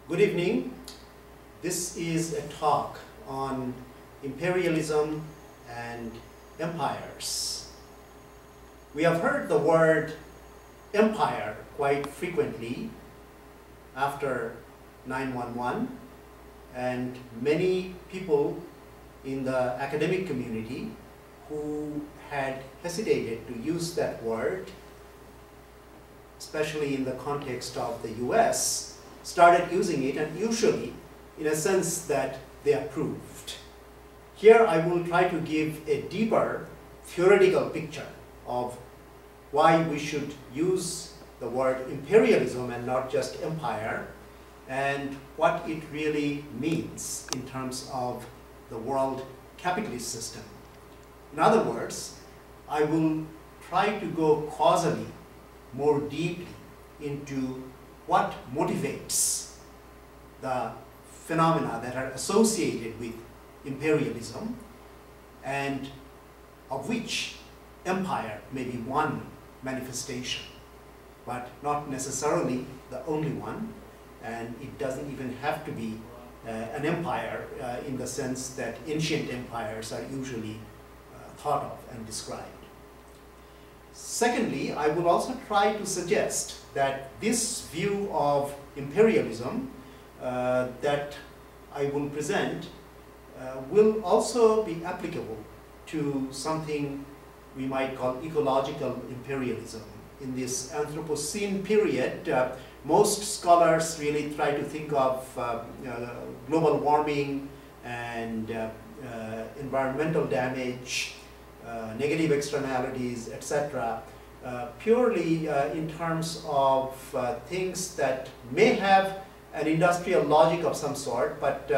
Good evening. This is a talk on imperialism and empires. We have heard the word empire quite frequently after 9/11, and many people in the academic community who had hesitated to use that word, especially in the context of the US, started using it, and usually in a sense that they approved. Here I will try to give a deeper theoretical picture of why we should use the word imperialism and not just empire, and what it really means in terms of the world capitalist system. In other words, I will try to go causally more deeply into what motivates the phenomena that are associated with imperialism, and of which empire may be one manifestation, but not necessarily the only one, and it doesn't even have to be an empire in the sense that ancient empires are usually thought of and described. Secondly, I will also try to suggest that this view of imperialism that I will present will also be applicable to something we might call ecological imperialism. In this Anthropocene period, most scholars really try to think of global warming and environmental damage, negative externalities, etc., purely in terms of things that may have an industrial logic of some sort, but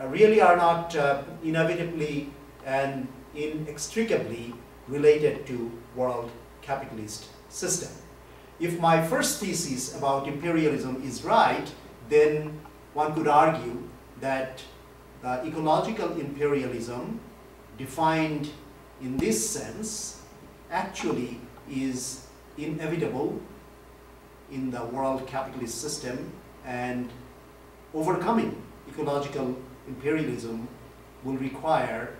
really are not inevitably and inextricably related to world capitalist system. If my first thesis about imperialism is right, then one could argue that ecological imperialism, defined in this sense, actually is inevitable in the world capitalist system, and overcoming ecological imperialism will require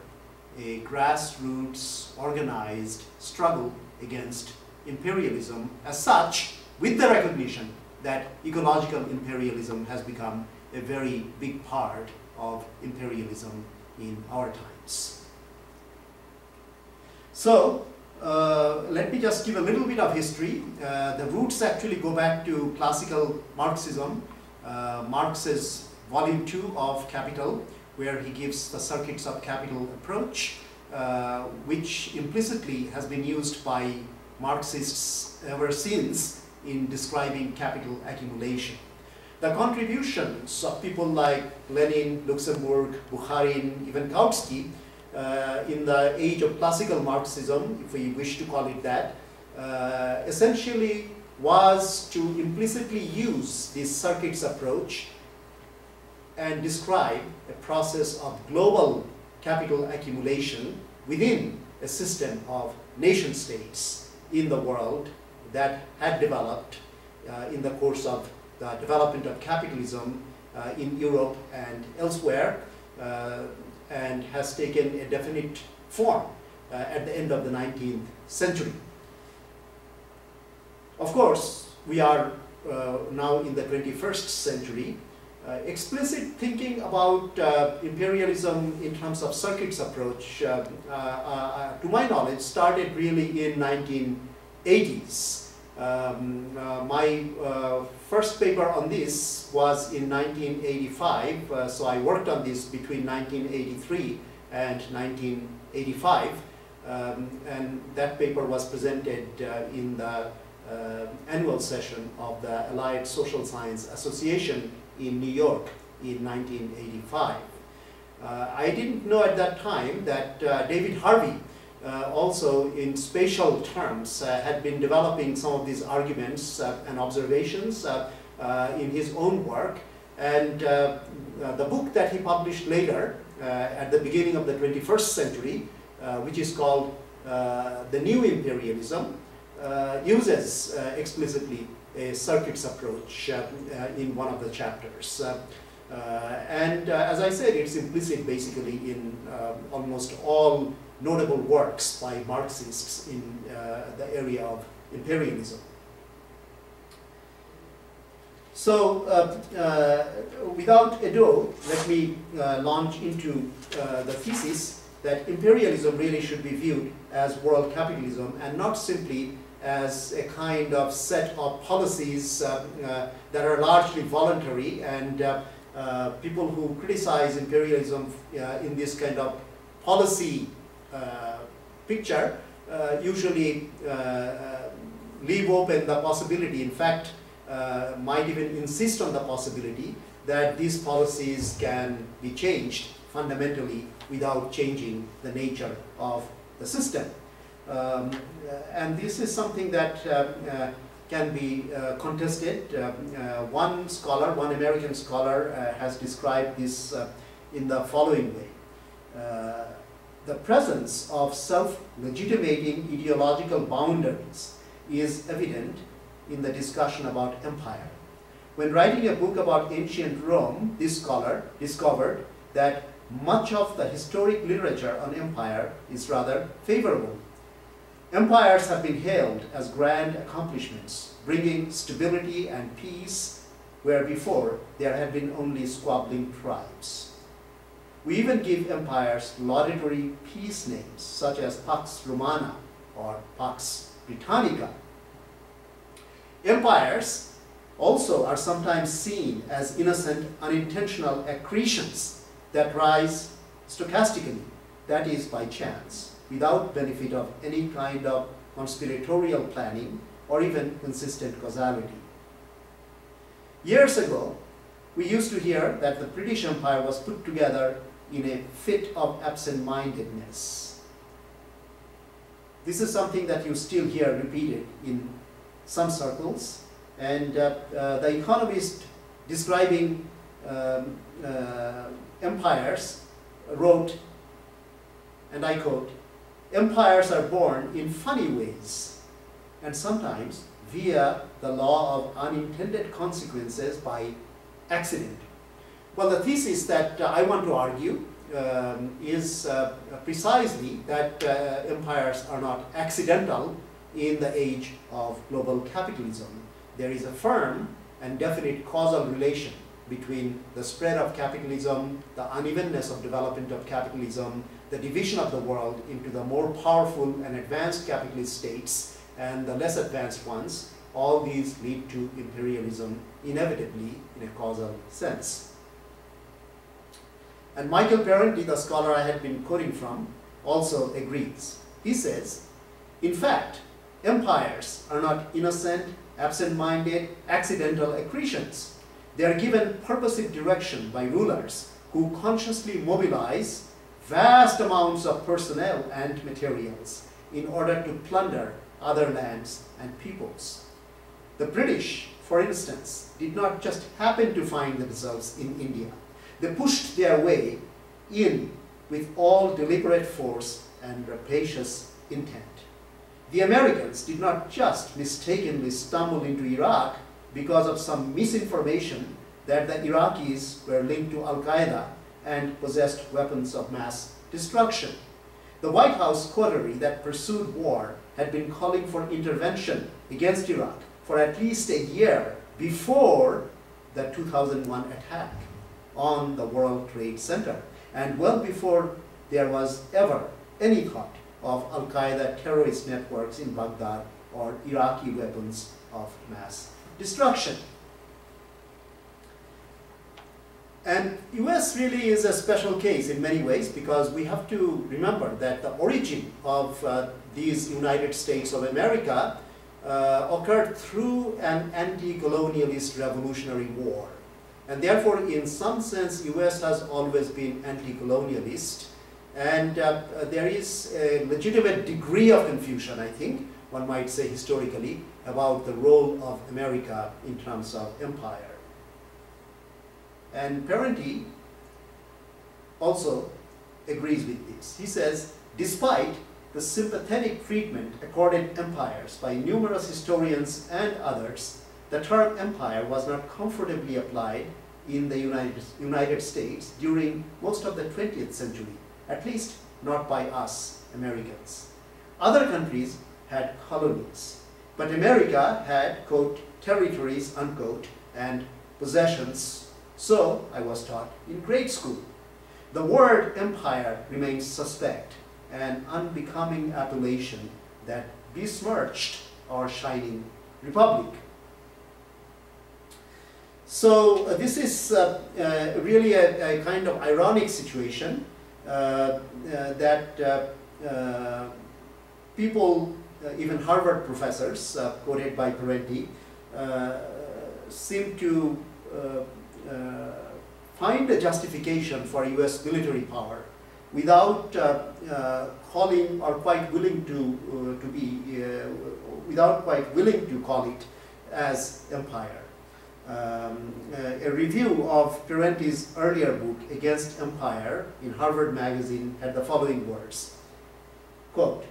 a grassroots organized struggle against imperialism as such, with the recognition that ecological imperialism has become a very big part of imperialism in our times. So, let me just give a little bit of history. The roots actually go back to classical Marxism, Marx's volume 2 of Capital, where he gives the circuits of capital approach, which implicitly has been used by Marxists ever since in describing capital accumulation. The contributions of people like Lenin, Luxemburg, Bukharin, even Kautsky, in the age of classical Marxism, if we wish to call it that, essentially was to implicitly use this circuits approach and describe a process of global capital accumulation within a system of nation states in the world that had developed in the course of the development of capitalism in Europe and elsewhere, and has taken a definite form at the end of the 19th century. Of course, we are now in the 21st century. Explicit thinking about imperialism in terms of circuits approach, to my knowledge, started really in 1980s. My first paper on this was in 1985, so I worked on this between 1983 and 1985, and that paper was presented in the annual session of the Allied Social Science Association in New York in 1985. I didn't know at that time that David Harvey also in spatial terms had been developing some of these arguments and observations in his own work, and the book that he published later at the beginning of the 21st century, which is called The New Imperialism, uses explicitly a circuits approach in one of the chapters. As I said, it's implicit basically in almost all notable works by Marxists in the area of imperialism. So, without ado, let me launch into the thesis that imperialism really should be viewed as world capitalism and not simply as a kind of set of policies that are largely voluntary, and people who criticize imperialism in this kind of policy picture usually leave open the possibility, in fact, might even insist on the possibility that these policies can be changed fundamentally without changing the nature of the system. And this is something that can be contested. One scholar, one American scholar, has described this in the following way. The presence of self-legitimating ideological boundaries is evident in the discussion about empire. When writing a book about ancient Rome, this scholar discovered that much of the historic literature on empire is rather favorable. Empires have been hailed as grand accomplishments, bringing stability and peace where before there had been only squabbling tribes. We even give empires laudatory peace names such as Pax Romana or Pax Britannica. Empires also are sometimes seen as innocent, unintentional accretions that rise stochastically, that is by chance, without benefit of any kind of conspiratorial planning or even consistent causality. Years ago, we used to hear that the British Empire was put together in a fit of absent-mindedness. This is something that you still hear repeated in some circles, and the economist describing empires wrote, and I quote, "Empires are born in funny ways, and sometimes via the law of unintended consequences by accident." Well, the thesis that I want to argue is precisely that empires are not accidental in the age of global capitalism. There is a firm and definite causal relation between the spread of capitalism, the unevenness of development of capitalism, the division of the world into the more powerful and advanced capitalist states and the less advanced ones. All these lead to imperialism inevitably in a causal sense. And Michael Parenti, the scholar I had been quoting from, also agrees. He says, in fact, empires are not innocent, absent-minded, accidental accretions. They are given purposive direction by rulers who consciously mobilize vast amounts of personnel and materials in order to plunder other lands and peoples. The British, for instance, did not just happen to find themselves in India. They pushed their way in with all deliberate force and rapacious intent. The Americans did not just mistakenly stumble into Iraq because of some misinformation that the Iraqis were linked to Al-Qaeda and possessed weapons of mass destruction. The White House coterie that pursued war had been calling for intervention against Iraq for at least a year before the 2001 attack on the World Trade Center, and well before there was ever any thought of Al-Qaeda terrorist networks in Baghdad or Iraqi weapons of mass destruction. And US really is a special case in many ways, because we have to remember that the origin of these United States of America occurred through an anti-colonialist revolutionary war. And therefore, in some sense, US has always been anti-colonialist. And there is a legitimate degree of confusion, I think, one might say historically, about the role of America in terms of empire. And Parenti also agrees with this. He says, despite the sympathetic treatment accorded empires by numerous historians and others, the term empire was not comfortably applied in the United States during most of the 20th century, at least not by us Americans. Other countries had colonies, but America had, quote, territories, unquote, and possessions, so I was taught in grade school. The word empire remains suspect, an unbecoming appellation that besmirched our shining republic. So this is really a kind of ironic situation that people, even Harvard professors, quoted by Parenti, seem to find a justification for US military power without calling or quite willing to call it as empire. A review of Parenti's earlier book, Against Empire, in Harvard Magazine had the following words, quote,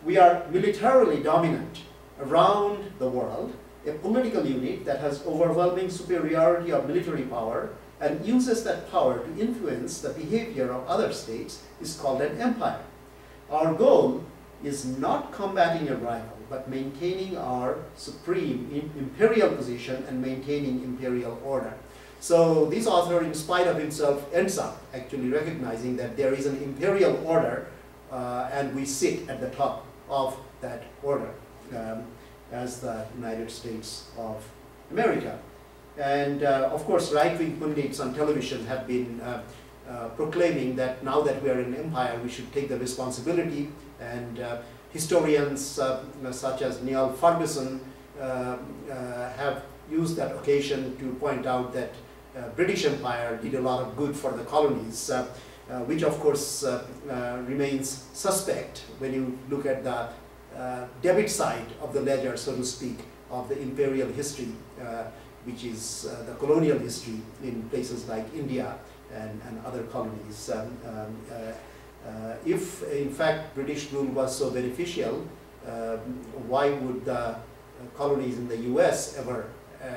"We are militarily dominant around the world, a political unit that has overwhelming superiority of military power and uses that power to influence the behavior of other states is called an empire. Our goal is not combating a rival, but maintaining our supreme imperial position and maintaining imperial order." So this author, in spite of himself, ends up actually recognizing that there is an imperial order and we sit at the top of that order as the United States of America. And of course, right-wing pundits on television have been proclaiming that now that we are an empire, we should take the responsibility, and historians such as Niall Ferguson have used that occasion to point out that British Empire did a lot of good for the colonies, which of course remains suspect when you look at the debit side of the ledger, so to speak, of the imperial history, which is the colonial history in places like India and other colonies. If in fact British rule was so beneficial, why would the colonies in the US ever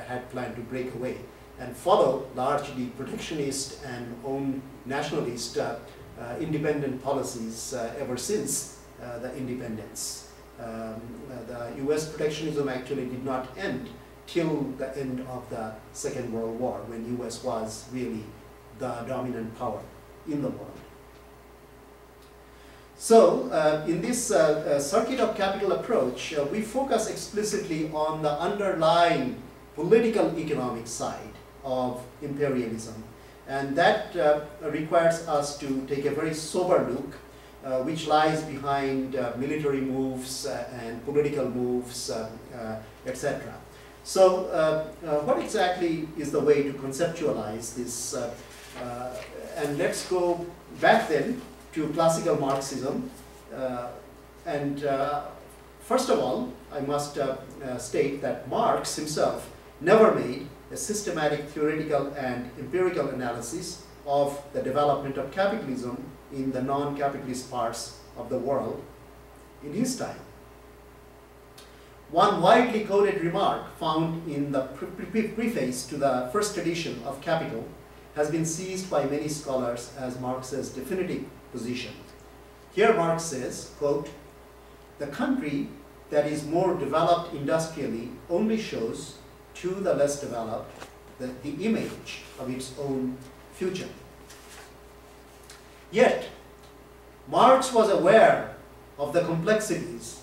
had planned to break away and follow largely protectionist and own nationalist independent policies ever since the independence? The US protectionism actually did not end till the end of the Second World War, when US was really the dominant power in the world. So in this circuit of capital approach, we focus explicitly on the underlying political economic side of imperialism, and that requires us to take a very sober look which lies behind military moves and political moves, etc. So what exactly is the way to conceptualize this? And let's go back then to classical Marxism. First of all, I must state that Marx himself never made a systematic theoretical and empirical analysis of the development of capitalism in the non-capitalist parts of the world in his time. One widely quoted remark found in the preface to the first edition of Capital has been seized by many scholars as Marx's definitive position. Here Marx says, quote, "The country that is more developed industrially only shows to the less developed the image of its own future." Yet, Marx was aware of the complexities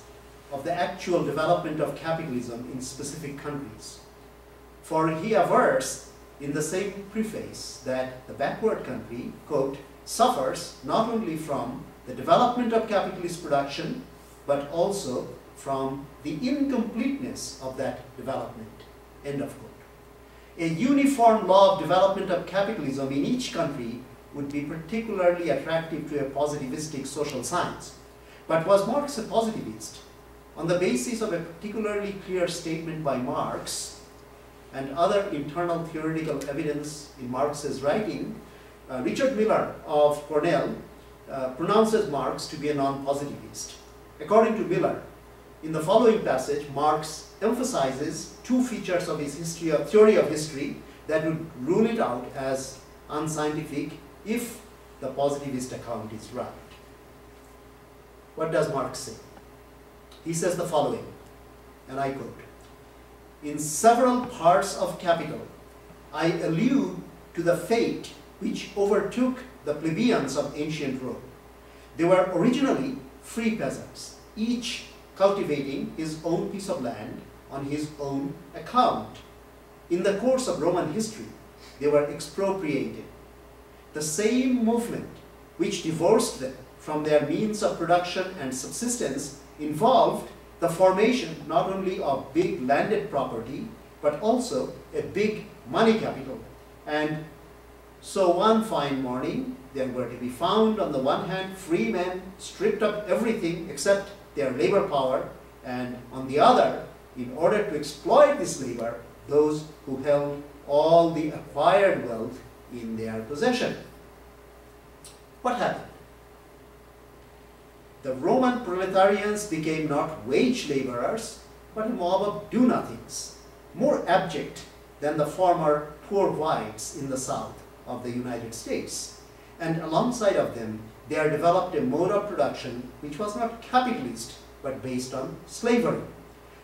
of the actual development of capitalism in specific countries. For he avers in the same preface that the backward country, quote, "suffers not only from the development of capitalist production, but also from the incompleteness of that development," end of quote. A uniform law of development of capitalism in each country would be particularly attractive to a positivistic social science. But was Marx a positivist? On the basis of a particularly clear statement by Marx and other internal theoretical evidence in Marx's writing, Richard Miller of Cornell pronounces Marx to be a non-positivist. According to Miller, in the following passage, Marx emphasizes two features of his theory of history that would rule it out as unscientific if the positivist account is right. What does Marx say? He says the following, and I quote, "In several parts of Capital, I allude to the fate which overtook the plebeians of ancient Rome. They were originally free peasants, each cultivating his own piece of land on his own account. In the course of Roman history, they were expropriated. The same movement which divorced them from their means of production and subsistence involved the formation not only of big landed property, but also a big money capital. And so one fine morning, there were to be found on the one hand free men stripped of everything except their labor power, and on the other, in order to exploit this labor, those who held all the acquired wealth in their possession." What happened? The Roman proletarians became not wage laborers, but a mob of do-nothings, more abject than the former poor whites in the South of the United States. And alongside of them, there developed a mode of production which was not capitalist, but based on slavery.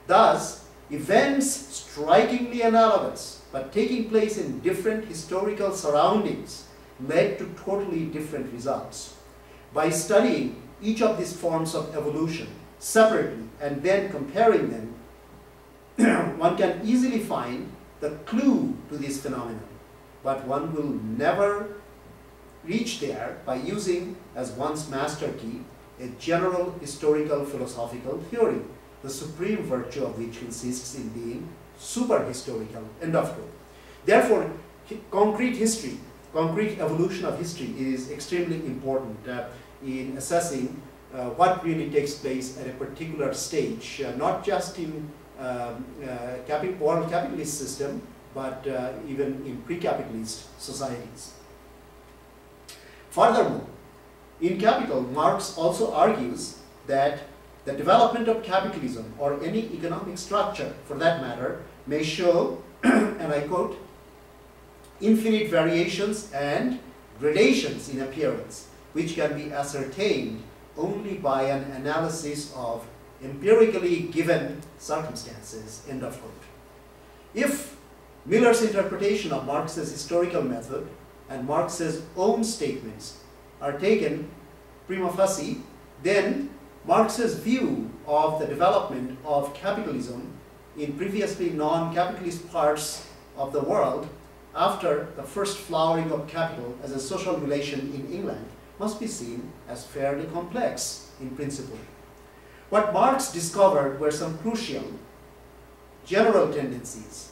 Thus, events strikingly analogous, but taking place in different historical surroundings, led to totally different results. By studying each of these forms of evolution separately and then comparing them, one can easily find the clue to this phenomenon, but one will never reach there by using as one's master key a general historical philosophical theory, the supreme virtue of which consists in being super-historical, end of quote. Therefore, concrete history, concrete evolution of history is extremely important in assessing what really takes place at a particular stage, not just in world capitalist system, but even in pre-capitalist societies. Furthermore, in Capital, Marx also argues that the development of capitalism, or any economic structure for that matter, may show, and I quote, "infinite variations and gradations in appearance, which can be ascertained only by an analysis of empirically given circumstances," end of quote. If Miller's interpretation of Marx's historical method and Marx's own statements are taken prima facie, then Marx's view of the development of capitalism in previously non-capitalist parts of the world after the first flowering of capital as a social relation in England must be seen as fairly complex in principle. What Marx discovered were some crucial general tendencies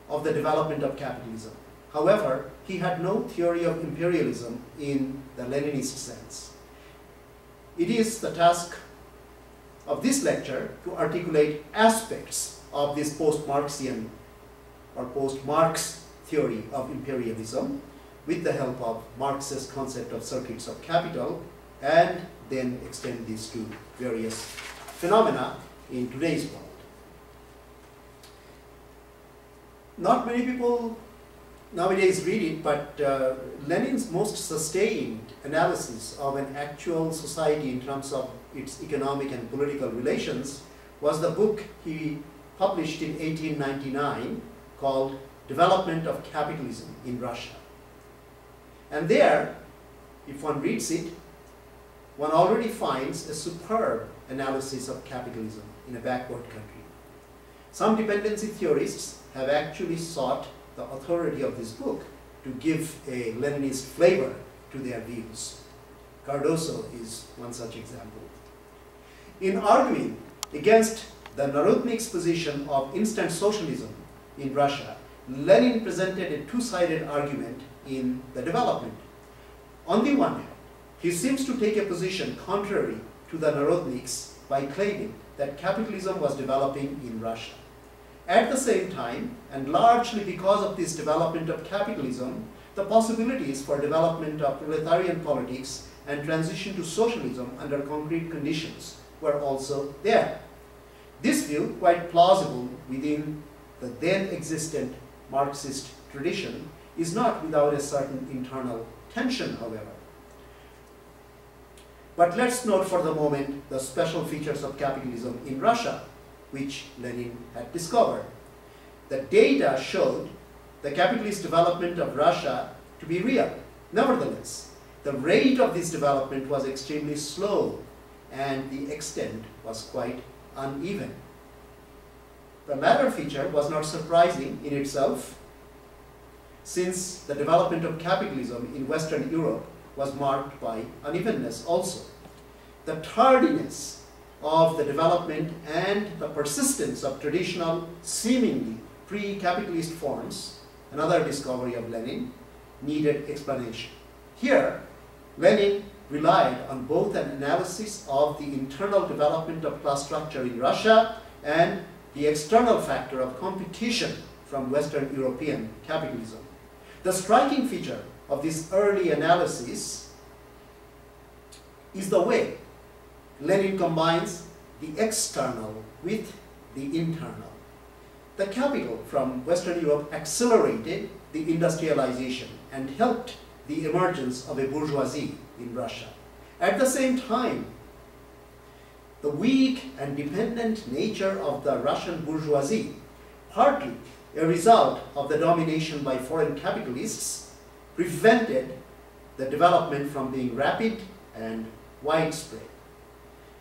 of the development of capitalism. However, he had no theory of imperialism in the Leninist sense. It is the task of this lecture to articulate aspects of this post-Marxian or post-Marx theory of imperialism with the help of Marx's concept of circuits of capital, and then extend this to various phenomena in today's world. Not many people nowadays read it, but Lenin's most sustained analysis of an actual society in terms of its economic and political relations was the book he published in 1899 called Development of Capitalism in Russia. And there, if one reads it, one already finds a superb analysis of capitalism in a backward country. Some dependency theorists have actually sought the authority of this book to give a Leninist flavor to their views. Cardoso is one such example. In arguing against the Narodnik's position of instant socialism in Russia, Lenin presented a two-sided argument in the development. On the one hand, he seems to take a position contrary to the Narodniks by claiming that capitalism was developing in Russia. At the same time, and largely because of this development of capitalism, the possibilities for development of proletarian politics and transition to socialism under concrete conditions were also there. This view, quite plausible within the then existent Marxist tradition, is not without a certain internal tension, however. But let's note for the moment the special features of capitalism in Russia, which Lenin had discovered. The data showed the capitalist development of Russia to be real. Nevertheless, the rate of this development was extremely slow and the extent was quite uneven. The latter feature was not surprising in itself, since the development of capitalism in Western Europe was marked by unevenness also. The tardiness of the development and the persistence of traditional, seemingly pre-capitalist forms, another discovery of Lenin, needed explanation. Here, Lenin relied on both an analysis of the internal development of class structure in Russia and the external factor of competition from Western European capitalism. The striking feature of this early analysis is the way Lenin combines the external with the internal. The capital from Western Europe accelerated the industrialization and helped the emergence of a bourgeoisie in Russia. At the same time, the weak and dependent nature of the Russian bourgeoisie, partly a result of the domination by foreign capitalists, prevented the development from being rapid and widespread.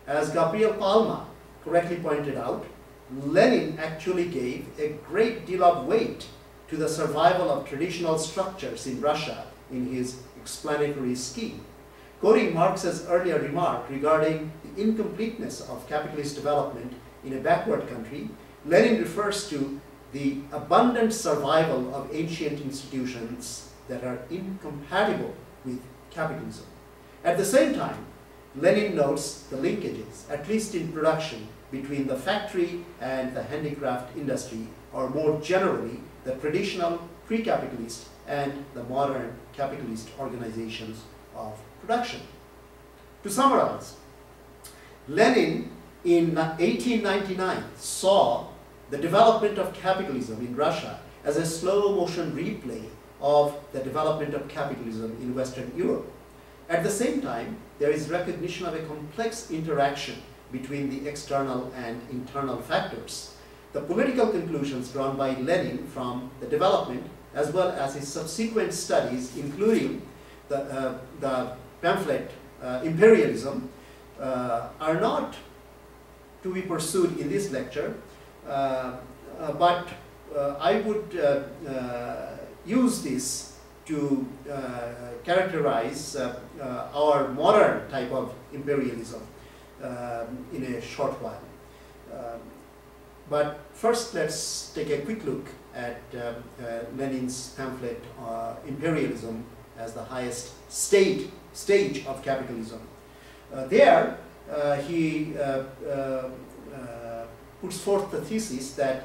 As Gabriel Palma correctly pointed out, Lenin actually gave a great deal of weight to the survival of traditional structures in Russia in his explanatory scheme. Quoting Marx's earlier remark regarding the incompleteness of capitalist development in a backward country, Lenin refers to the abundant survival of ancient institutions that are incompatible with capitalism. At the same time, Lenin notes the linkages, at least in production, between the factory and the handicraft industry, or more generally, the traditional pre-capitalist and the modern capitalist organizations of production. To summarize, Lenin in 1899 saw the development of capitalism in Russia as a slow motion replay of the development of capitalism in Western Europe. At the same time, there is recognition of a complex interaction between the external and internal factors. The political conclusions drawn by Lenin from the development, as well as his subsequent studies, including the pamphlet Imperialism, are not to be pursued in this lecture, but I would use this to characterize our modern type of imperialism in a short while. But first, let's take a quick look at Lenin's pamphlet Imperialism as the highest stage of capitalism. There, he puts forth the thesis that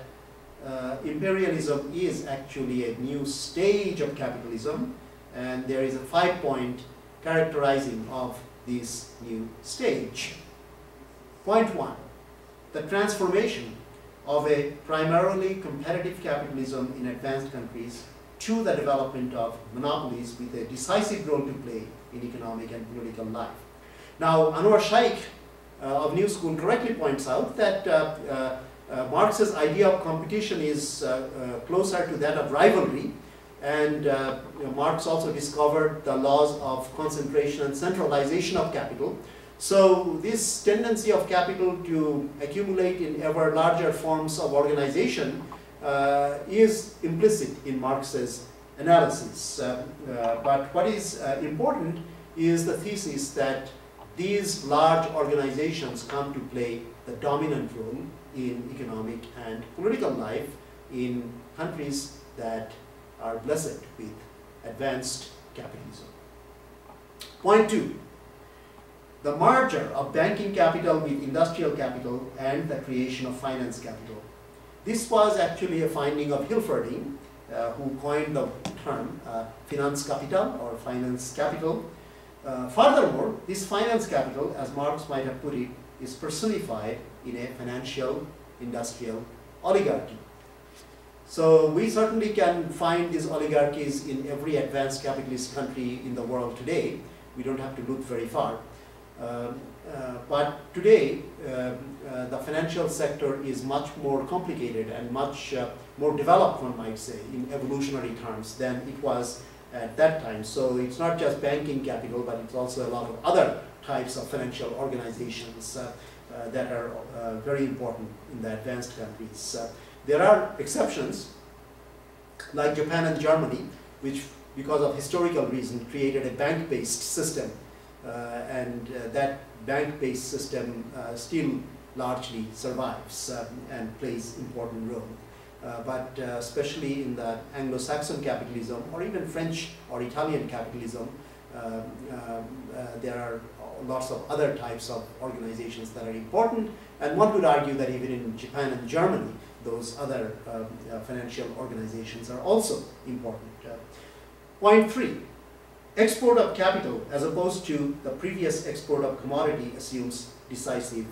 imperialism is actually a new stage of capitalism, and there is a 5-point characterizing of this new stage. Point 1, the transformation of a primarily competitive capitalism in advanced countries to the development of monopolies with a decisive role to play in economic and political life. Now, Anwar Shaikh of New School correctly points out that Marx's idea of competition is closer to that of rivalry, and Marx also discovered the laws of concentration and centralization of capital. So this tendency of capital to accumulate in ever larger forms of organization is implicit in Marx's analysis. But what is important is the thesis that these large organizations come to play the dominant role in economic and political life in countries that are blessed with advanced capitalism. Point 2, the merger of banking capital with industrial capital and the creation of finance capital. This was actually a finding of Hilferding, who coined the term Finanzkapital or finance capital. Furthermore, this finance capital, as Marx might have put it, is personified in a financial industrial oligarchy. So we certainly can find these oligarchies in every advanced capitalist country in the world today. We don't have to look very far. But today, the financial sector is much more complicated and much more developed, one might say, in evolutionary terms than it was at that time. So it's not just banking capital, but it's also a lot of other types of financial organizations that are very important in the advanced countries. There are exceptions, like Japan and Germany, which, because of historical reasons, created a bank-based system, and that bank-based system still largely survives and plays important role. But especially in the Anglo-Saxon capitalism, or even French or Italian capitalism, there are lots of other types of organizations that are important, and one would argue that even in Japan and Germany, those other financial organizations are also important. Point 3, export of capital as opposed to the previous export of commodity assumes decisive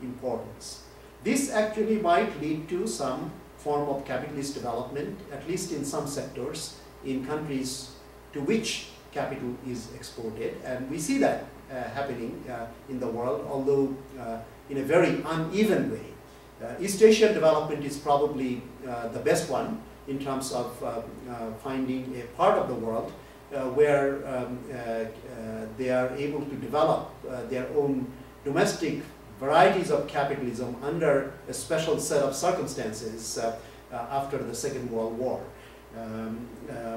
importance. This actually might lead to some form of capitalist development, at least in some sectors, in countries to which capital is exported, and we see that happening in the world, although in a very uneven way. East Asian development is probably the best one in terms of finding a part of the world where they are able to develop their own domestic varieties of capitalism under a special set of circumstances after the Second World War.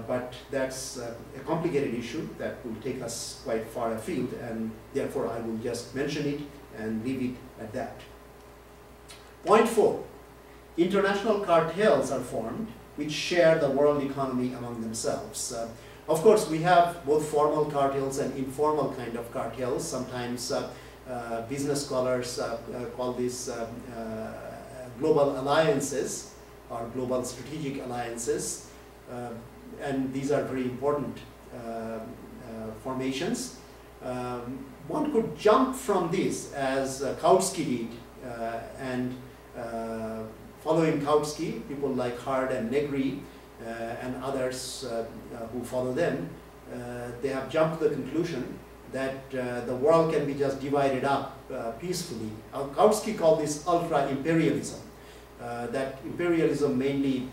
But that's a complicated issue that will take us quite far afield, and therefore I will just mention it and leave it at that. Point 4, international cartels are formed which share the world economy among themselves. Of course, we have both formal cartels and informal kind of cartels. Sometimes business scholars call this global alliances or global strategic alliances, and these are very important formations. One could jump from this, as Kautsky did, and following Kautsky, people like Hard and Negri and others who follow them, they have jumped to the conclusion that the world can be just divided up peacefully. Kautsky called this ultra-imperialism, that imperialism mainly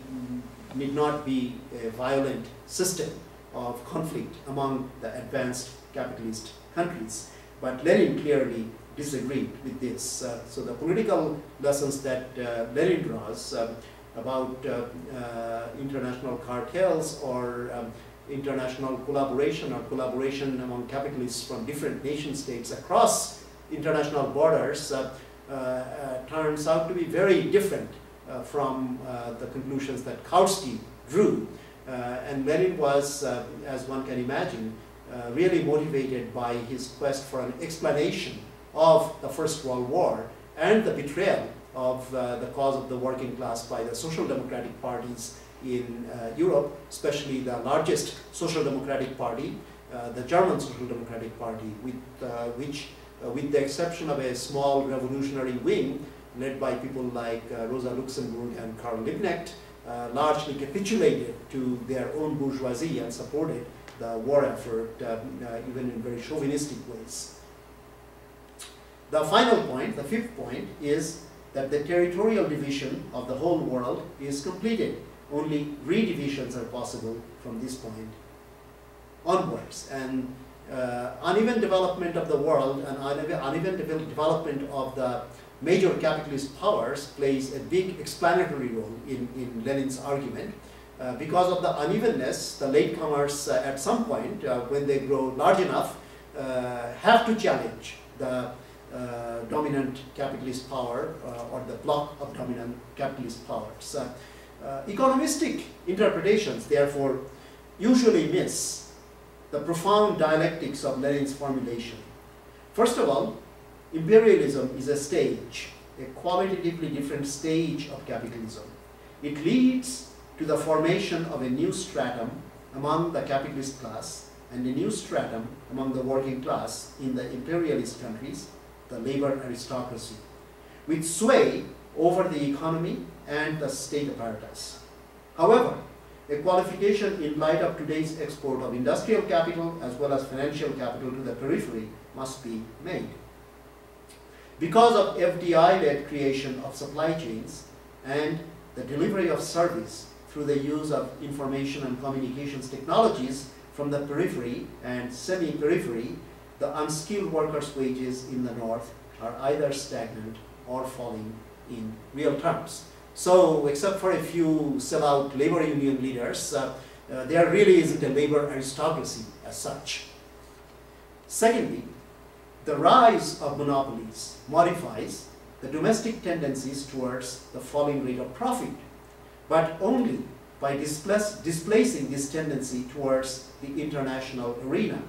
need not be a violent system of conflict among the advanced capitalist countries. But Lenin clearly disagreed with this. So the political lessons that Lenin draws about international cartels or international collaboration or collaboration among capitalists from different nation states across international borders turns out to be very different from the conclusions that Kautsky drew. And Lenin was, as one can imagine, really motivated by his quest for an explanation of the First World War and the betrayal of the cause of the working class by the social democratic parties in Europe, especially the largest social democratic party, the German Social Democratic Party, which, with the exception of a small revolutionary wing led by people like Rosa Luxemburg and Karl Liebknecht, largely capitulated to their own bourgeoisie and supported the war effort, even in very chauvinistic ways. The final point, the 5th point, is that the territorial division of the whole world is completed. Only redivisions are possible from this point onwards. And uneven development of the world and uneven development of the major capitalist powers plays a big explanatory role in Lenin's argument. Because of the unevenness, the latecomers at some point, when they grow large enough, have to challenge the dominant capitalist power or the bloc of dominant capitalist powers. Economistic interpretations, therefore, usually miss the profound dialectics of Lenin's formulation. First of all, imperialism is a stage, a qualitatively different stage of capitalism. It leads to the formation of a new stratum among the capitalist class and a new stratum among the working class in the imperialist countries, the labor aristocracy. With sway over the economy and the state apparatus. However, a qualification in light of today's export of industrial capital as well as financial capital to the periphery must be made. Because of FDI-led creation of supply chains and the delivery of service through the use of information and communications technologies from the periphery and semi-periphery, the unskilled workers' wages in the north are either stagnant or falling in real terms. So, except for a few sellout labor union leaders, there really isn't a labor aristocracy as such. Secondly, the rise of monopolies modifies the domestic tendencies towards the falling rate of profit, but only by displacing this tendency towards the international arena.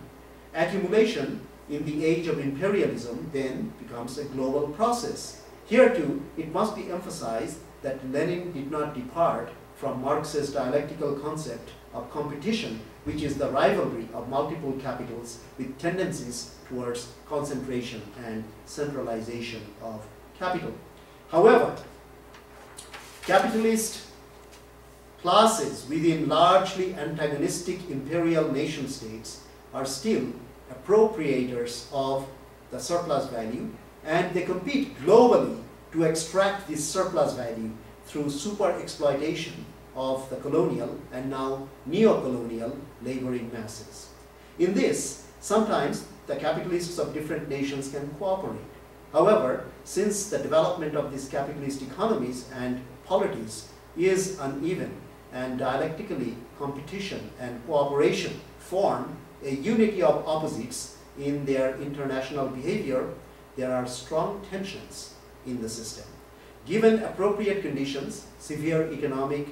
Accumulation in the age of imperialism then becomes a global process. Here too, it must be emphasized that Lenin did not depart from Marx's dialectical concept of competition, which is the rivalry of multiple capitals with tendencies towards concentration and centralization of capital. However, capitalist classes within largely antagonistic imperial nation states are still appropriators of the surplus value, and they compete globally to extract this surplus value through super exploitation of the colonial and now neo-colonial laboring masses. In this, sometimes the capitalists of different nations can cooperate. However, since the development of these capitalist economies and polities is uneven and dialectically competition and cooperation form a unity of opposites in their international behavior, there are strong tensions in the system. Given appropriate conditions, severe economic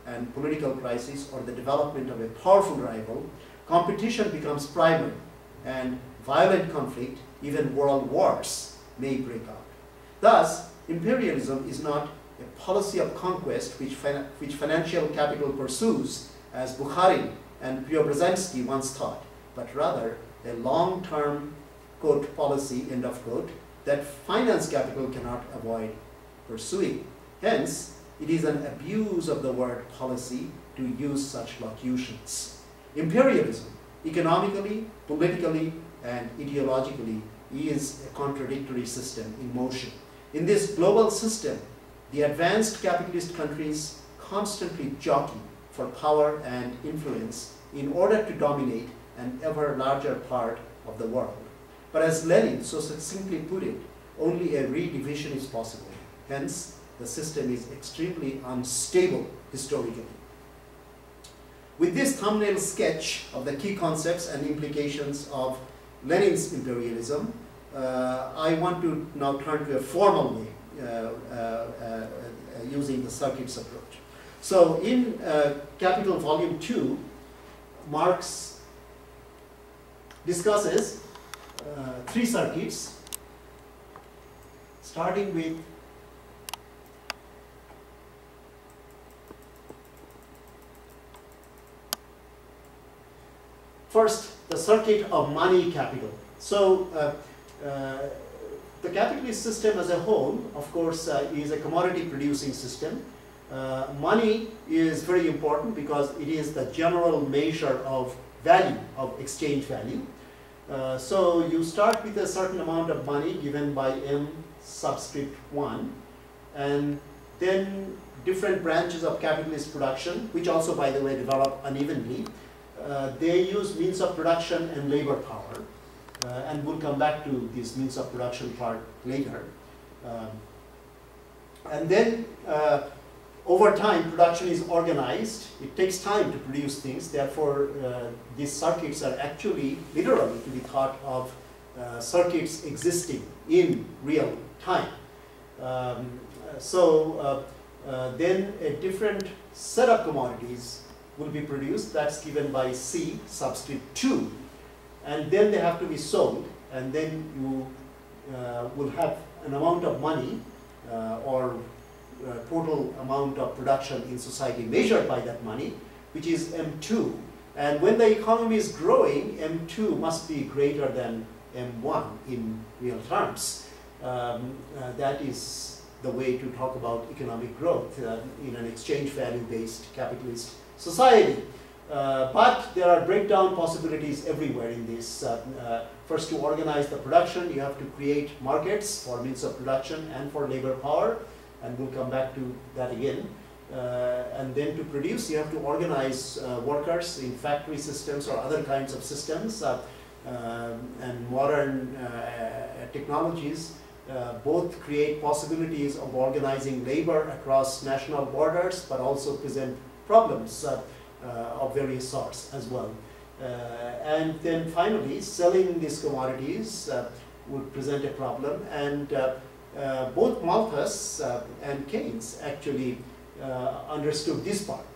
and political crisis or the development of a powerful rival, competition becomes primary and violent conflict, even world wars, may break out. Thus, imperialism is not a policy of conquest which financial capital pursues, as Bukharin and Preobrazhensky once thought, but rather a long-term, quote, policy, end of quote, that finance capital cannot avoid pursuing. Hence, it is an abuse of the word policy to use such locutions. Imperialism, economically, politically, and ideologically, is a contradictory system in motion. In this global system, the advanced capitalist countries constantly jockey for power and influence in order to dominate an ever larger part of the world. But as Lenin so succinctly put it, only a redivision is possible. Hence, the system is extremely unstable historically. With this thumbnail sketch of the key concepts and implications of Lenin's imperialism, I want to now turn to a formal way using the circuits approach. So in Capital Volume 2, Marx discusses 3 circuits, starting with first, the circuit of money capital. So the capitalist system as a whole, of course, is a commodity producing system. Money is very important because it is the general measure of value, of exchange value. So you start with a certain amount of money given by M subscript 1, and then different branches of capitalist production, which also, by the way, develop unevenly. They use means of production and labor power, and we'll come back to this means of production part later. And then over time, production is organized. It takes time to produce things. Therefore, these circuits are actually literally to be thought of circuits existing in real time. Then a different set of commodities will be produced. That's given by C subscript 2. And then they have to be sold. And then you will have an amount of money or total amount of production in society measured by that money, which is M2. And when the economy is growing, M2 must be greater than M1 in real terms. That is the way to talk about economic growth in an exchange value-based capitalist society. But there are breakdown possibilities everywhere in this. First, to organize the production, you have to create markets for means of production and for labor power, and we'll come back to that again. And then to produce, you have to organize workers in factory systems or other kinds of systems, and modern technologies both create possibilities of organizing labor across national borders, but also present problems of various sorts as well. And then finally, selling these commodities would present a problem, and both Malthus and Keynes actually understood this part.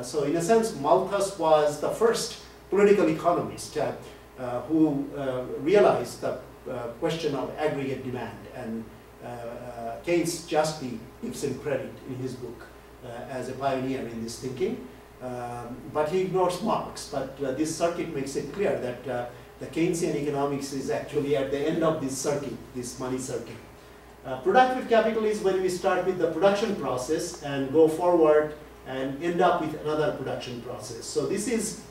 So in a sense, Malthus was the first political economist who realized the question of aggregate demand, and Keynes justly gives him credit in his book as a pioneer in this thinking. But he ignores Marx, but this circuit makes it clear that the Keynesian economics is actually at the end of this circuit, this money circuit. Productive capital is when we start with the production process and go forward and end up with another production process. So this is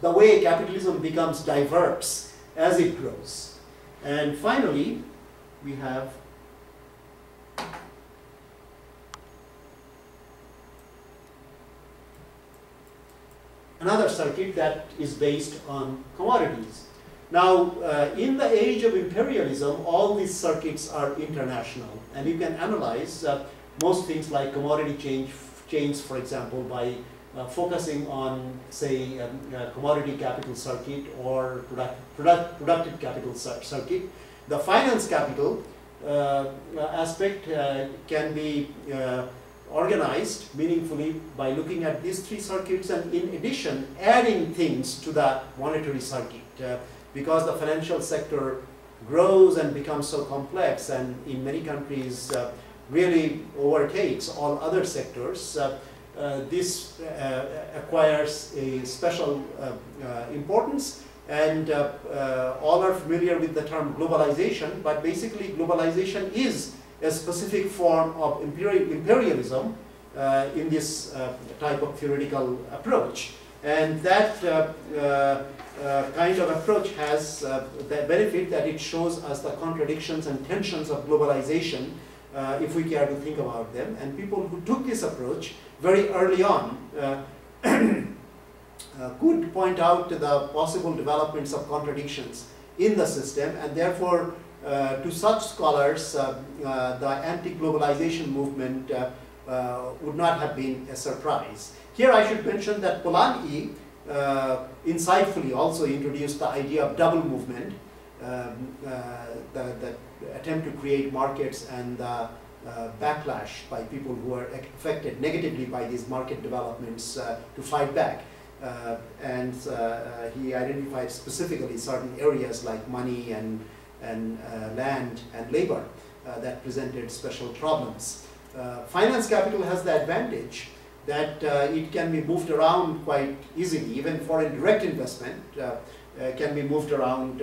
the way capitalism becomes diverse as it grows. And finally, we have another circuit that is based on commodities. Now, in the age of imperialism, all these circuits are international, and you can analyze most things like commodity chains, for example, by focusing on, say, commodity capital circuit or productive capital circuit. The finance capital aspect can be organized meaningfully by looking at these three circuits, and in addition adding things to the monetary circuit, because the financial sector grows and becomes so complex, and in many countries really overtakes all other sectors. This acquires a special importance, and all are familiar with the term globalization, but basically globalization is a specific form of imperialism in this type of theoretical approach. And that kind of approach has the benefit that it shows us the contradictions and tensions of globalization if we care to think about them. And people who took this approach very early on could point out the possible developments of contradictions in the system, and therefore to such scholars the anti-globalization movement would not have been a surprise. Here I should mention that Polanyi insightfully also introduced the idea of double movement, the attempt to create markets and the backlash by people who are affected negatively by these market developments to fight back. And he identified specifically certain areas like money and land and labor that presented special problems. Finance capital has the advantage that it can be moved around quite easily. Even foreign direct investment can be moved around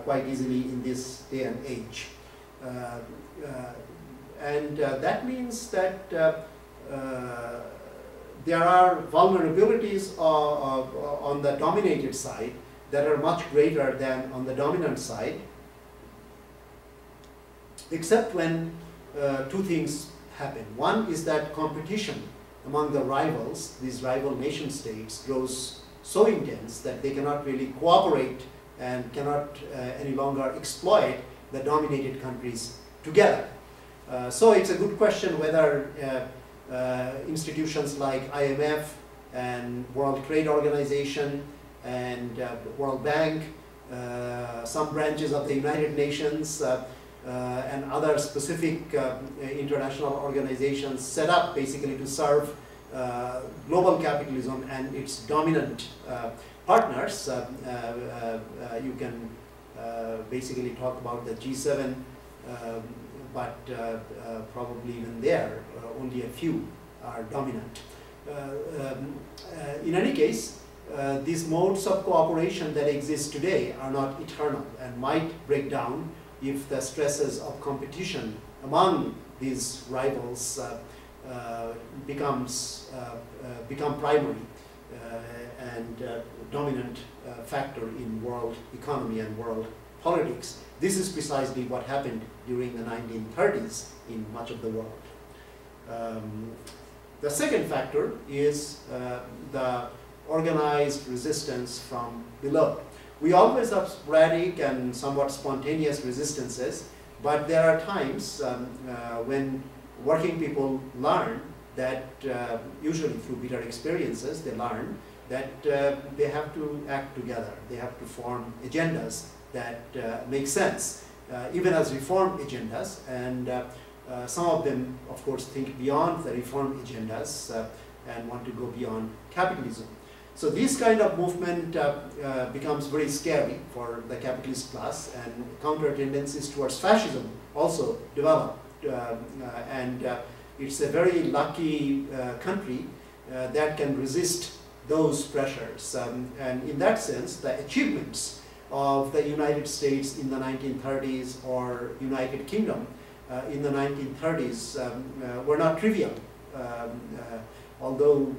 quite easily in this day and age. And that means that there are vulnerabilities on the dominated side that are much greater than on the dominant side, except when two things happen. One is that competition among the rivals, these rival nation states, grows so intense that they cannot really cooperate and cannot any longer exploit the dominated countries together. So it's a good question whether institutions like IMF and World Trade Organization and World Bank, some branches of the United Nations, and other specific international organizations set up basically to serve global capitalism and its dominant partners. You can basically talk about the G7, but probably even there, only a few are dominant. In any case, these modes of cooperation that exist today are not eternal and might break down if the stresses of competition among these rivals become primary and dominant factor in world economy and world politics. This is precisely what happened during the 1930s in much of the world. The second factor is the organized resistance from below. We always have sporadic and somewhat spontaneous resistances, but there are times when working people learn that, usually through bitter experiences, they learn that they have to act together. They have to form agendas that make sense, even as reform agendas. And some of them, of course, think beyond the reform agendas and want to go beyond capitalism. So this kind of movement becomes very scary for the capitalist class, and counter tendencies towards fascism also develop. It's a very lucky country that can resist those pressures. And in that sense, the achievements of the United States in the 1930s or United Kingdom in the 1930s were not trivial. Although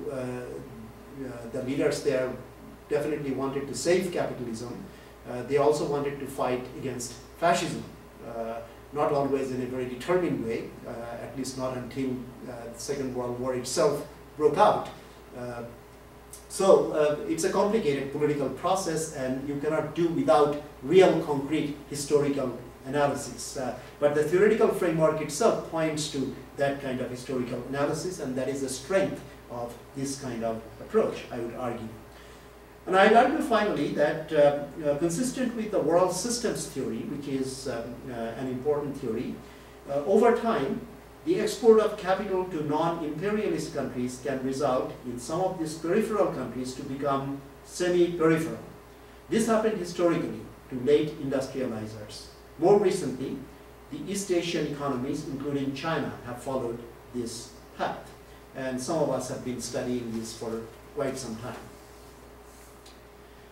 the leaders there definitely wanted to save capitalism, they also wanted to fight against fascism. Not always in a very determined way, at least not until the Second World War itself broke out. So it's a complicated political process, and you cannot do without real concrete historical analysis. But the theoretical framework itself points to that kind of historical analysis, and that is the strength of this kind of approach, I would argue. And I'd argue finally that consistent with the world systems theory, which is an important theory, over time, the export of capital to non-imperialist countries can result in some of these peripheral countries to become semi-peripheral. This happened historically to late industrializers. More recently, the East Asian economies, including China, have followed this path. And some of us have been studying this for quite some time.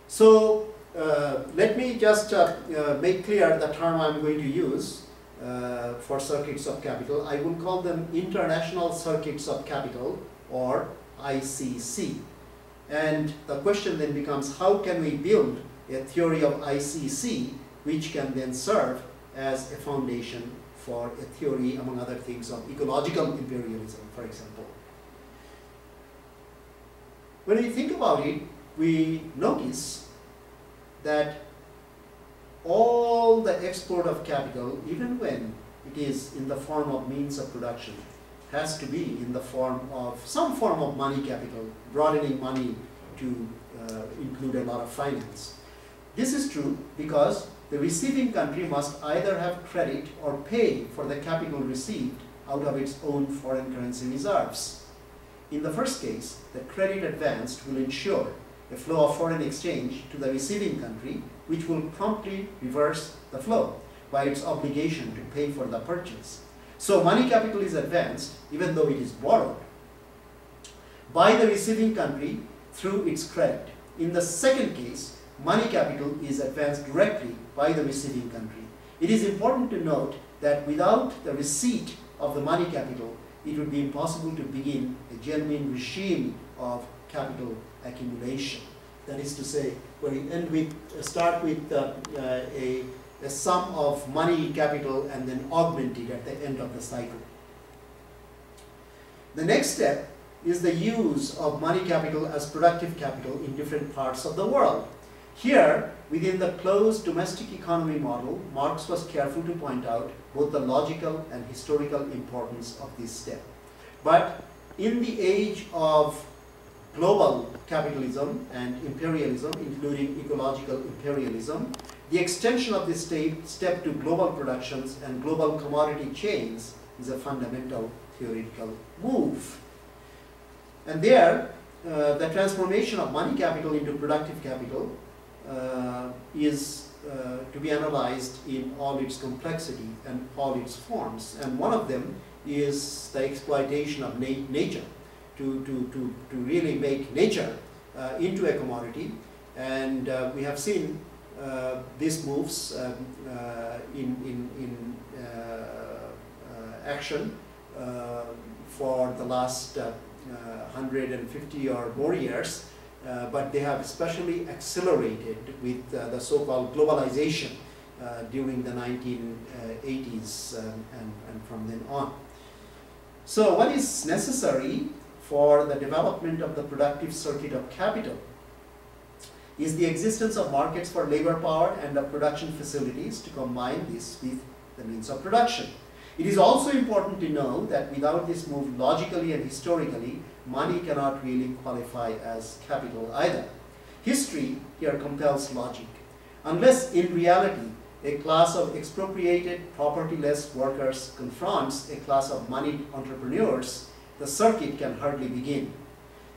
So let me just make clear the term I'm going to use for circuits of capital. I will call them International Circuits of Capital, or ICC. And the question then becomes, how can we build a theory of ICC which can then serve as a foundation for a theory, among other things, of ecological imperialism, for example. When we think about it, we notice that all the export of capital, even when it is in the form of means of production, has to be in the form of some form of money capital, broadening money to include a lot of finance. This is true because the receiving country must either have credit or pay for the capital received out of its own foreign currency reserves. In the first case, the credit advanced will ensure a flow of foreign exchange to the receiving country, which will promptly reverse the flow by its obligation to pay for the purchase. So money capital is advanced, even though it is borrowed, by the receiving country through its credit. In the second case, money capital is advanced directly by the receiving country. It is important to note that without the receipt of the money capital, it would be impossible to begin a genuine regime of capital accumulation. That is to say, when we start with a sum of money capital and then augment it at the end of the cycle. The next step is the use of money capital as productive capital in different parts of the world. Here, within the closed domestic economy model, Marx was careful to point out both the logical and historical importance of this step. But in the age of global capitalism and imperialism, including ecological imperialism, the extension of this step to global productions and global commodity chains is a fundamental theoretical move. And there, the transformation of money capital into productive capital is to be analyzed in all its complexity and all its forms. And one of them is the exploitation of nature, to really make nature into a commodity. And we have seen these moves action for the last 150 or more years, but they have especially accelerated with the so-called globalization during the 1980s and from then on. So what is necessary for the development of the productive circuit of capital is the existence of markets for labor power and of production facilities to combine this with the means of production. It is also important to know that without this move, logically and historically, money cannot really qualify as capital either. History here compels logic. Unless in reality a class of expropriated, propertyless workers confronts a class of moneyed entrepreneurs, the circuit can hardly begin.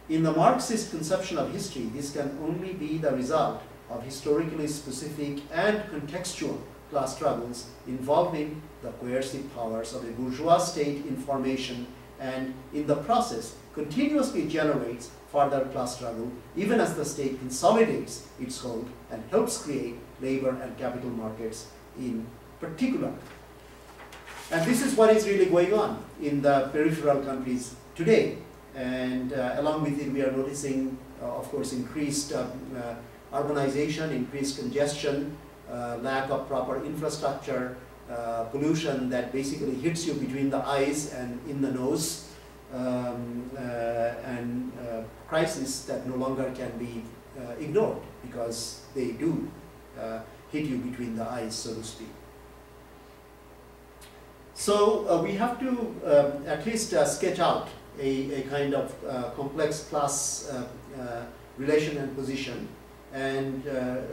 In the Marxist conception of history, this can only be the result of historically specific and contextual class struggles involving the coercive powers of a bourgeois state in formation, and in the process continuously generates further class struggle even as the state consolidates its hold and helps create labor and capital markets in particular. And this is what is really going on in the peripheral countries today. And along with it, we are noticing, of course, increased urbanization, increased congestion, lack of proper infrastructure, pollution that basically hits you between the eyes and in the nose, and crises that no longer can be ignored because they do hit you between the eyes, so to speak. So we have to at least sketch out a kind of complex class relation and position, and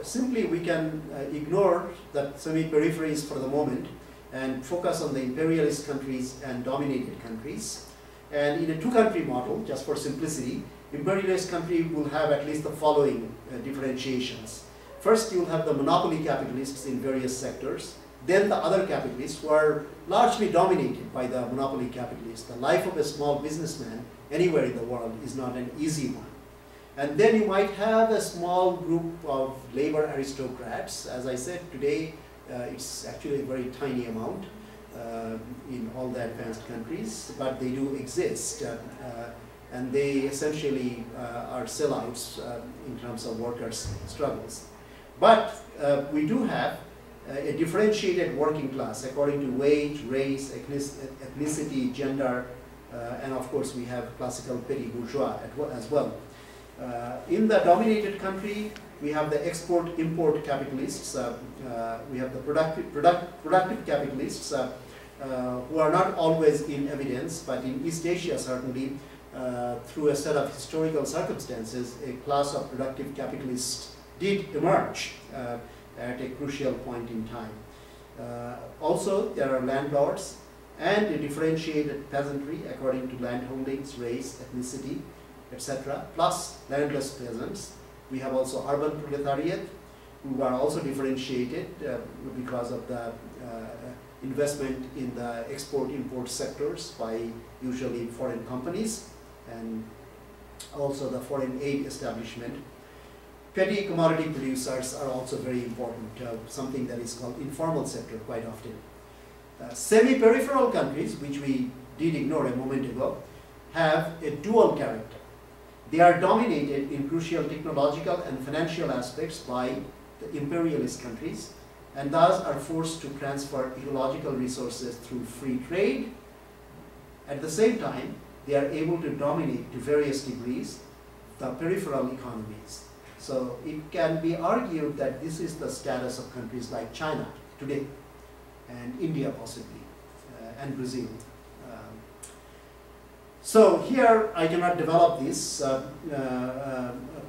simply we can ignore the semi-peripheries for the moment and focus on the imperialist countries and dominated countries. And in a two-country model, just for simplicity, imperialist country will have at least the following differentiations. First, you'll have the monopoly capitalists in various sectors, then the other capitalists who are largely dominated by the monopoly capitalists. The life of a small businessman anywhere in the world is not an easy one. And then you might have a small group of labor aristocrats. As I said, today it's actually a very tiny amount in all the advanced countries, but they do exist. And they essentially are sellouts in terms of workers' struggles. But we do have a differentiated working class according to wage, race, ethnicity, gender, and of course we have classical petty bourgeois as well. In the dominated country, we have the export-import capitalists, we have the productive capitalists who are not always in evidence, but in East Asia certainly, through a set of historical circumstances, a class of productive capitalists did emerge at a crucial point in time. Also, there are landlords and a differentiated peasantry according to land holdings, race, ethnicity, etc., plus landless peasants. We have also urban proletariat, who are also differentiated because of the investment in the export-import sectors by usually foreign companies, and also the foreign aid establishment. Petty commodity producers are also very important, something that is called informal sector quite often. Semi-peripheral countries, which we did ignore a moment ago, have a dual character. They are dominated in crucial technological and financial aspects by the imperialist countries, and thus are forced to transfer ecological resources through free trade. At the same time, they are able to dominate to various degrees the peripheral economies. So it can be argued that this is the status of countries like China today, and India possibly, and Brazil. So here I cannot develop this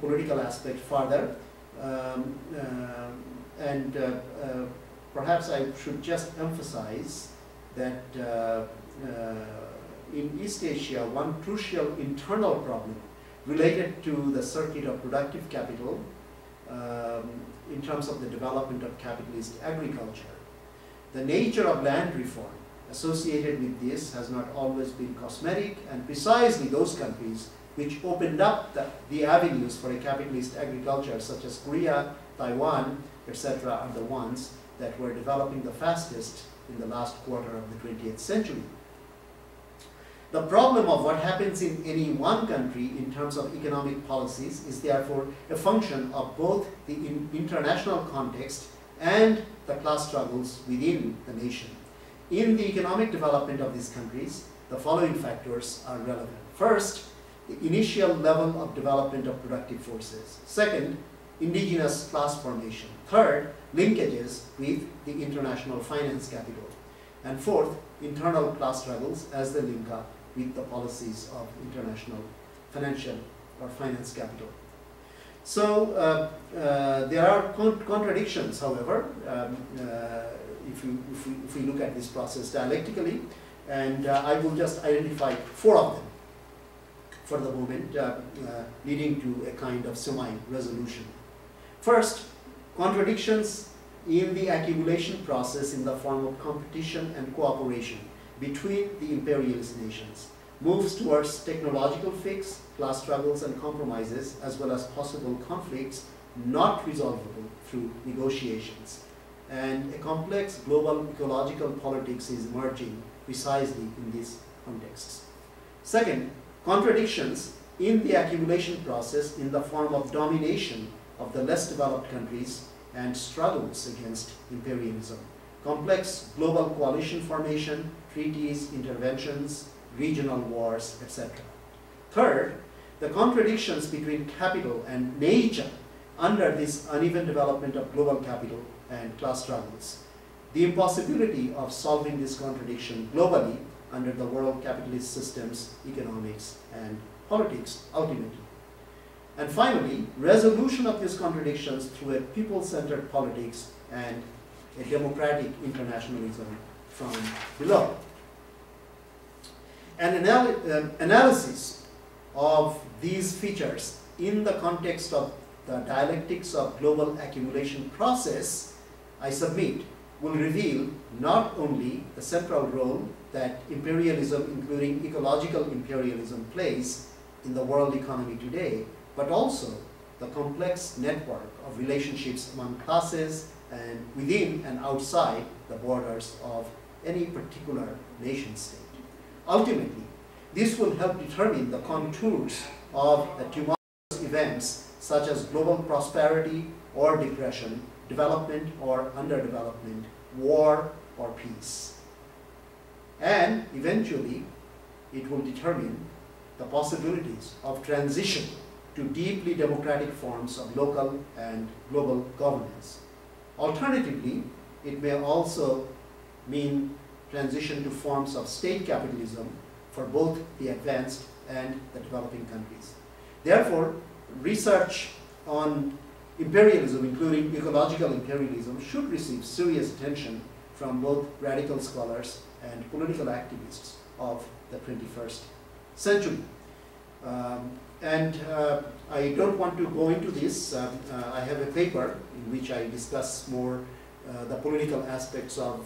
political aspect further, and perhaps I should just emphasize that in East Asia, one crucial internal problem related to the circuit of productive capital in terms of the development of capitalist agriculture. The nature of land reform associated with this has not always been cosmetic, and precisely those countries which opened up the avenues for a capitalist agriculture, such as Korea, Taiwan, etc., are the ones that were developing the fastest in the last quarter of the 20th century. The problem of what happens in any one country in terms of economic policies is therefore a function of both the international context and the class struggles within the nation. In the economic development of these countries, the following factors are relevant. First, the initial level of development of productive forces. Second, indigenous class formation. Third, linkages with the international finance capital. And fourth, internal class struggles as they link up with the policies of international financial or finance capital. So there are contradictions, however, if we look at this process dialectically, and I will just identify 4 of them for the moment, leading to a kind of semi-resolution. First, contradictions in the accumulation process in the form of competition and cooperation between the imperialist nations, moves towards technological fix, class struggles and compromises, as well as possible conflicts not resolvable through negotiations. And a complex global ecological politics is emerging precisely in these contexts. Second, contradictions in the accumulation process in the form of domination of the less developed countries and struggles against imperialism. Complex global coalition formation, treaties, interventions, regional wars, etc. Third, the contradictions between capital and nature under this uneven development of global capital and class struggles. The impossibility of solving this contradiction globally under the world capitalist systems, economics, and politics ultimately. And finally, resolution of these contradictions through a people-centered politics and a democratic internationalism from below. An analysis of these features in the context of the dialectics of global accumulation process, I submit, will reveal not only the central role that imperialism, including ecological imperialism, plays in the world economy today, but also the complex network of relationships among classes and within and outside the borders of any particular nation state. Ultimately, this will help determine the contours of the tumultuous events such as global prosperity or depression, development or underdevelopment, war or peace. And eventually, it will determine the possibilities of transition to deeply democratic forms of local and global governance. Alternatively, it may also mean transition to forms of state capitalism for both the advanced and the developing countries. Therefore, research on imperialism, including ecological imperialism, should receive serious attention from both radical scholars and political activists of the 21st century. I don't want to go into this. I have a paper in which I discuss more the political aspects of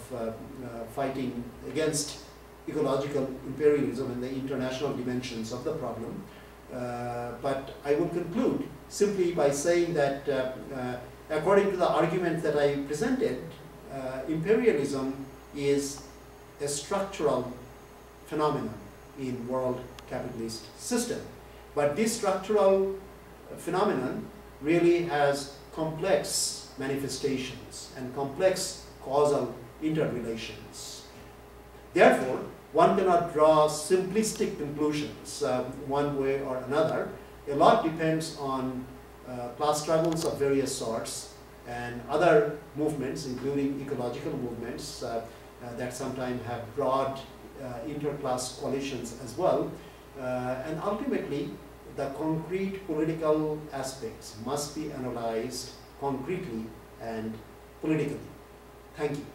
fighting against ecological imperialism and the international dimensions of the problem. But I will conclude simply by saying that according to the argument that I presented, imperialism is a structural phenomenon in world capitalist system. But this structural phenomenon really has complex manifestations and complex causal interrelations. Therefore, one cannot draw simplistic conclusions one way or another. A lot depends on class struggles of various sorts and other movements, including ecological movements that sometimes have broad interclass coalitions as well. And ultimately, the concrete political aspects must be analyzed concretely and politically. Thank you.